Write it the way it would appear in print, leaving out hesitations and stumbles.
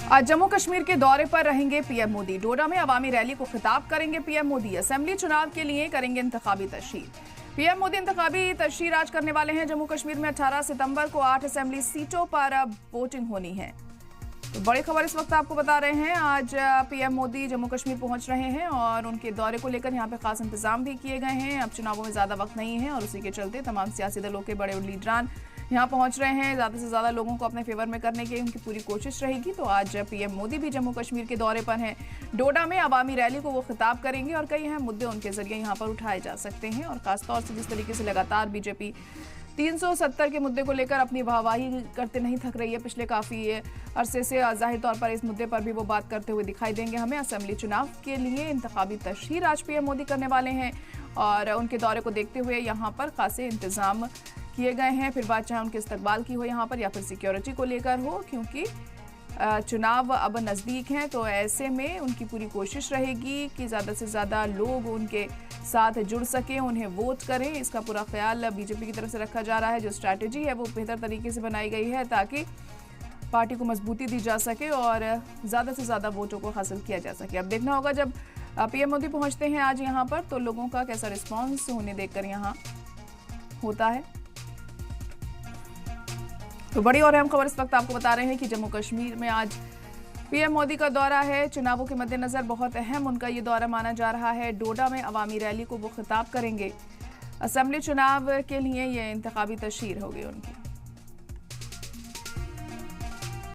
आज जम्मू कश्मीर के दौरे पर रहेंगे पीएम मोदी। डोडा में अवामी रैली को खिताब करेंगे पीएम मोदी। असेंबली चुनाव के लिए करेंगे इंतखाबी तशरीर। पीएम मोदी इंतखाबी तशरीर आज करने वाले हैं। जम्मू कश्मीर में 18 सितंबर को 8 असेंबली सीटों पर अब वोटिंग होनी है। तो बड़ी खबर इस वक्त आपको बता रहे हैं। आज पीएम मोदी जम्मू कश्मीर पहुंच रहे हैं और उनके दौरे को लेकर यहां पे खास इंतजाम भी किए गए हैं। अब चुनावों में ज्यादा वक्त नहीं है और उसी के चलते तमाम सियासी दलों के बड़े लीडरान यहां पहुंच रहे हैं। ज्यादा से ज्यादा लोगों को अपने फेवर में करने की उनकी पूरी कोशिश रहेगी। तो आज पीएम मोदी भी जम्मू कश्मीर के दौरे पर हैं। डोडा में अवामी रैली को वो खिताब करेंगे और कई अहम मुद्दे उनके जरिए यहां पर उठाए जा सकते हैं। और खासतौर से जिस तरीके से लगातार बीजेपी 370 के मुद्दे को लेकर अपनी वाहवाही करते नहीं थक रही है पिछले काफी अरसे से, जाहिर तौर पर इस मुद्दे पर भी वो बात करते हुए दिखाई देंगे हमें। असेंबली चुनाव के लिए इंतखाबी तशरीर आज पीएम मोदी करने वाले हैं और उनके दौरे को देखते हुए यहाँ पर खासे इंतजाम किए गए हैं। फिर बात चाहे उनके इस्तकबाल की हो यहाँ पर या फिर सिक्योरिटी को लेकर हो, क्योंकि चुनाव अब नज़दीक हैं। तो ऐसे में उनकी पूरी कोशिश रहेगी कि ज़्यादा से ज़्यादा लोग उनके साथ जुड़ सकें, उन्हें वोट करें। इसका पूरा ख्याल बीजेपी की तरफ से रखा जा रहा है। जो स्ट्रैटेजी है वो बेहतर तरीके से बनाई गई है ताकि पार्टी को मजबूती दी जा सके और ज़्यादा से ज़्यादा वोटों को हासिल किया जा सके। अब देखना होगा जब पीएम मोदी पहुँचते हैं आज यहाँ पर तो लोगों का कैसा रिस्पॉन्स उन्हें देखकर यहाँ होता है। तो बड़ी और अहम खबर इस वक्त आपको बता रहे हैं कि जम्मू कश्मीर में आज पीएम मोदी का दौरा है। चुनावों के मद्देनजर बहुत अहम उनका ये दौरा माना जा रहा है। डोडा में अवामी रैली को वो खिताब करेंगे। असेंबली चुनाव के लिए ये इंतखाबी तशरीर होगी उनकी।